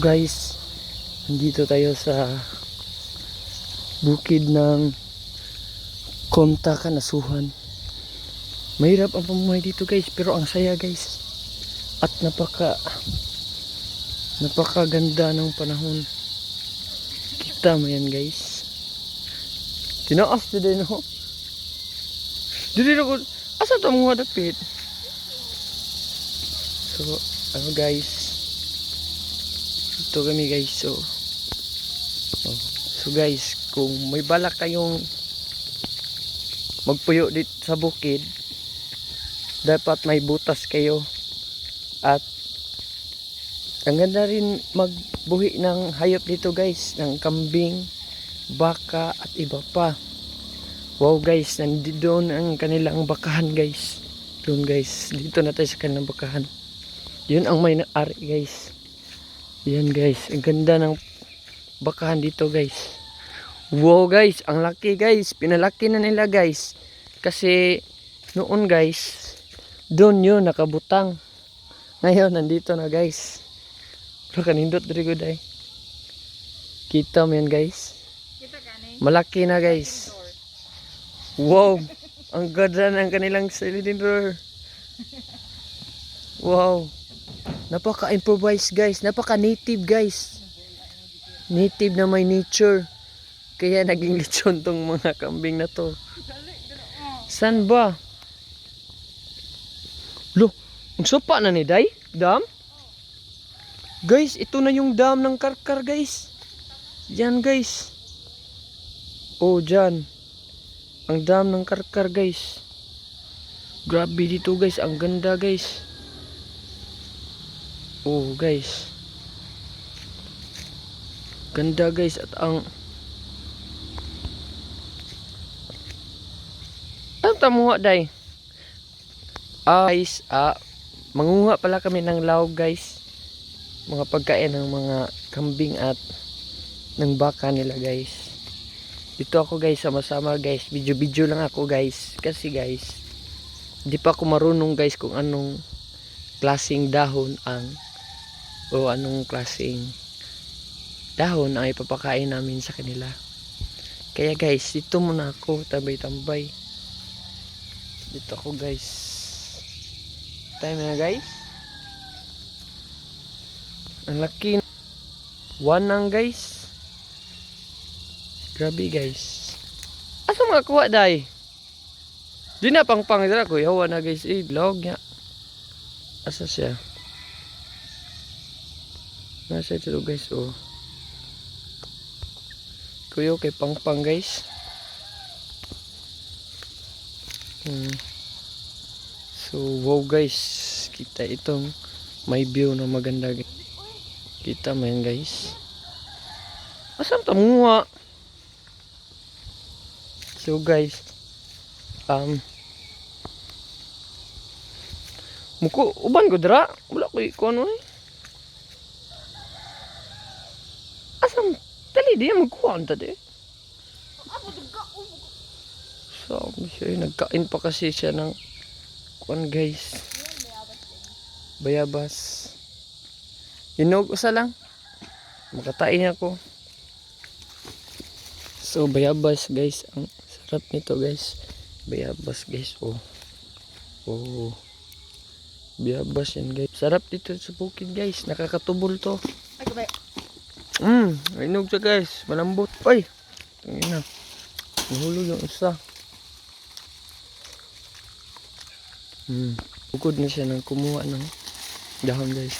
Guys, nandito tayo sa bukid ng Konta Kanasuhan. Mahirap ang pamumuhay dito guys, pero ang saya guys. At napakaganda ng panahon. Kita mo yan guys. Tinaas na din ako. Dito ako, asa ito mga dapit? So, guys. Ito kami guys. So guys, kung may balak kayong magpuyo dito sa bukid, dapat may butas kayo. At ang ganda rin magbuhi ng hayop dito guys, ng kambing, baka at iba pa. Wow guys, nandito ang kanilang bakahan guys. Doon guys, dito na tayo sa kanilang bakahan. Yun ang may ari guys. Yan guys, ang ganda ng bakahan dito guys. Wow guys, ang laki guys. Pinalaki na nila guys. Kasi noon guys, doon yun nakabutang. Ngayon nandito na guys. Pero kanindot diri gud ay. Kita mo yan guys. Malaki na guys. Wow, ang ganda ng kanilang sliding door. Wow. Napaka-improvise guys, napaka-native guys. Native na may nature. Kaya naging lechon tong mga kambing na to. San ba? Lo, ang sopa na ni Day? Dam? Guys, ito na yung dam ng Karkar guys. Yan guys. Oh, dyan. Ang dam ng Karkar guys. Grabe dito guys, ang ganda guys. Oh guys, ganda guys. At ang tamuha day guys, mangunguha pala kami ng laog guys, mga pagkain ng mga kambing at ng baka nila guys. Dito ako guys, sama-sama guys, video lang ako guys, kasi guys di pa ako marunong guys kung anong klaseng dahon o anong klaseng dahon ang ipapakain namin sa kanila. Kaya guys, dito muna ako tambay-tambay. Dito ako guys. Time na guys. Ang laki. One nang guys. Grabe guys. Asa mga kuha day? Di na pang dira ko. Yawa na guys. Vlog niya. Asa siya? Nasa ito guys, oh. Kuyo kay pang guys. So wow guys, kita itong may view na maganda guys. Kita mo yan guys. Asan tamuha? So guys, muko uban ko dira, wala ko ano eh. Asam dali dia magkuhan ta de. So siya nagkain pa kasi siya ng kuan guys. Bayabas. Inog usa lang. Makatain ako. So bayabas guys, ang sarap nito guys. Bayabas guys, oh. Oh. Bayabas yan guys. Sarap dito sa bukid guys, nakakatubol to. Inog siya guys, malambot. Ay, tingin na. Nahulog yung isa. Bukod na siya ng kumuha ng dahon guys.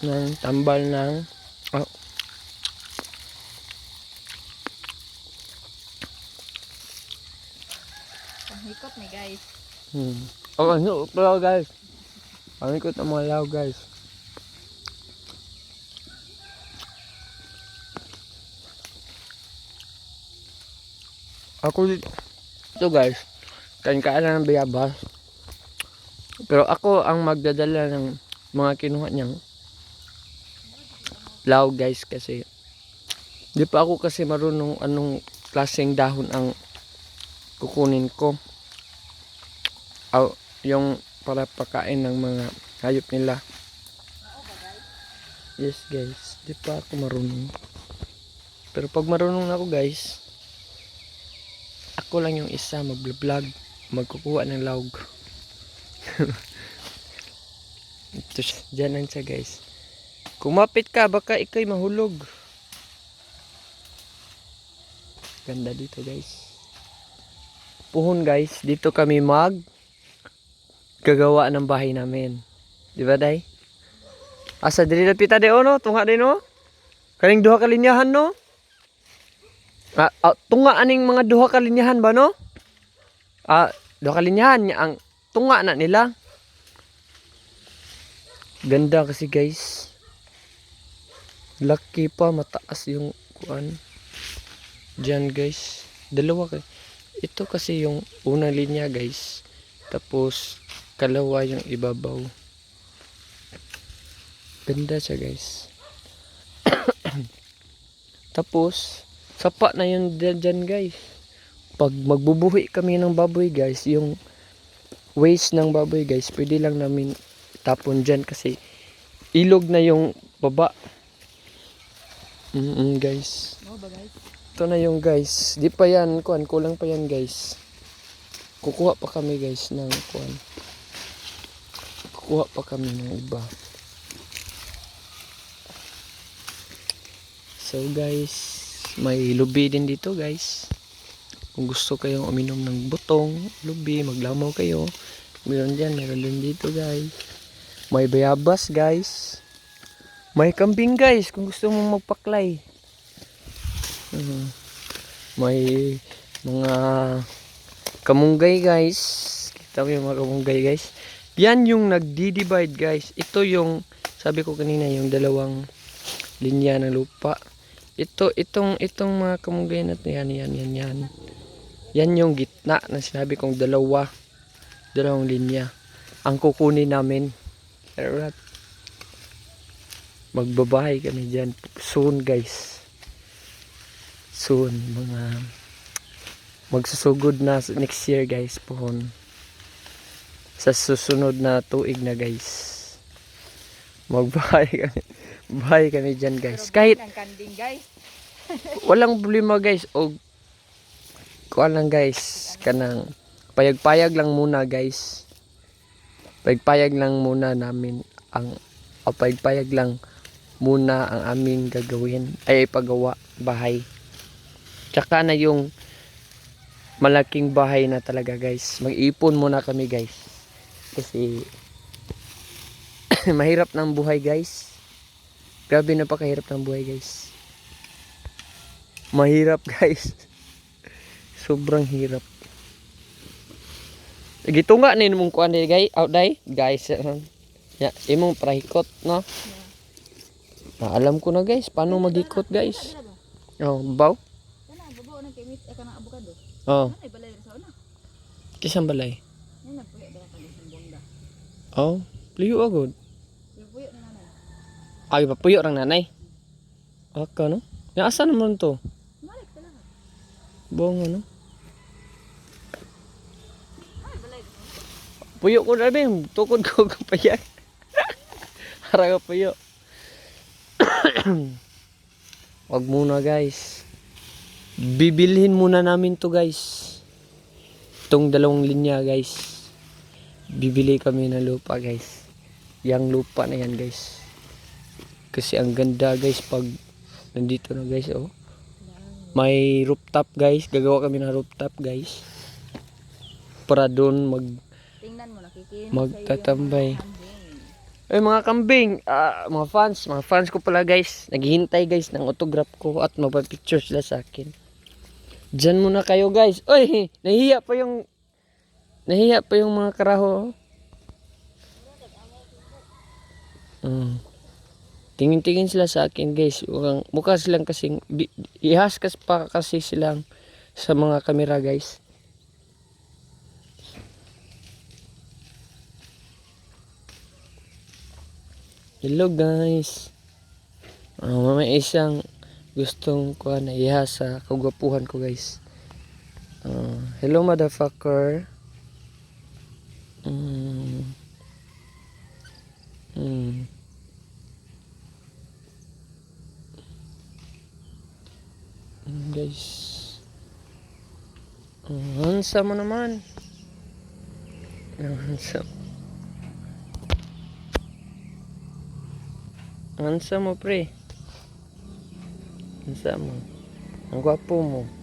Ng tambal ng Pangikot ni guys. ano pala guys. Pangikot ng mga lao guys. Ako dito guys, kain-kain lang ng bayabas. Pero ako ang magdadala ng mga kinuha niyang lao guys, kasi di pa ako kasi marunong anong klaseng dahon ang kukunin ko. Yung para pakain ng mga hayop nila. Yes guys, di pa ako marunong. Pero pag marunong na ako guys, ako lang yung isa mag-vlog, magkukuha ng log. Ito siya, dyan lang siya guys. Kumapit ka, baka ikay mahulog. Ganda dito guys. Puhon guys, dito kami gagawa ng bahay namin. Di ba day? Asa dili na pita de no? Tunga din no? Kaning duha ka linyahan no? Tunga aning mga duha ka linyahan ba no? Duha ka linyahan ang tunga na nila. Ganda kasi guys. Laki pa, mataas yung kuan. Diyan guys. Dalawa kay. Ito kasi yung unang linya guys. Tapos kalawa yung ibabaw. Ganda siya guys. Tapos sapa na yun dyan guys. Pag magbubuhi kami ng baboy guys, yung waste ng baboy guys, pwede lang namin tapon dyan kasi ilog na yung baba. Guys. No ba guys? Ito na yung guys. Di pa yan, kuan, kulang pa yan guys. Kukuha pa kami guys ng kuan. Kukuha pa kami ng iba. So guys, may lubi din dito guys. Kung gusto kayong uminom ng butong, lubi, maglamaw kayo. Meron dyan, meron din dito guys. May bayabas guys. May kambing guys, kung gusto mong magpaklay. May mga kamunggay guys. Kita mo yung mga kamunggay guys. Yan yung nagdi-divide guys. Ito yung, sabi ko kanina, yung dalawang linya ng lupa. Itong mga kamunggay natin, yan. Yan yung gitna na sinabi kong dalawang linya. Ang kukunin namin. Magbabahay kami dyan. Soon guys. Soon. Magsusugod na next year guys. Pohon. Sa susunod na tuig na guys. Magbahay kami. Bahay kami dyan guys. Kahit Ang kanding guys. walang problema guys. O kuan lang guys. Kanang payag-payag lang muna guys. Payag-payag lang muna namin ang payag-payag lang muna ang aming gagawin ay paggawa bahay. Tsaka na yung malaking bahay na talaga guys. Mag-ipon muna kami guys. Kasi mahirap ng buhay guys. Grabe na pakahirap ng buhay guys. Mahirap guys. Sobrang hirap. Gitunga ni mong kuan di guys, out day, guys. Ya, imong prahikot no. Alam ko na guys, paano magikot guys. Oh, baw. Kana babaw na kay meat kana avocado. Oh, Ano balay sa una? kisang balay. Yan nagpuyo dala ka sa bonda. Oh, liyo agad. Yung puyo ni nanay. Ay, papuyo rang nanay. Aka no? Ya asa naman to? Malik talaga. Bong ano? Ay balay. Puyo ko na bin, tukod ko kapayag. Hara ka puyo. Wag muna guys. Bibilhin muna namin to guys. Itong dalawang linya guys. Bibili kami ng lupa guys. Yang lupa na yan guys. Kasi ang ganda guys pag nandito na guys oh. May rooftop guys. Gagawa kami ng rooftop guys. Para doon Tingnan mo nakikinig magtatambay. sa iyo. Ay mga kambing, mga fans ko pala guys. Naghihintay guys ng autograph ko at magpa-picture sila sa akin. Diyan muna kayo guys. Oy, nahihiya pa yung mga karaho. Tingin-tingin sila sa akin guys. Mukha silang kasing ihaskas pa kasi silang sa mga kamera guys. Hello guys. May isang gustong ko na ihasa kagwapuhan ko guys. Hello motherfucker. guys. Ang hansa mo naman. Ang hansa. Ang hansa mo pre. Hansa mo. Ang gwapo mo.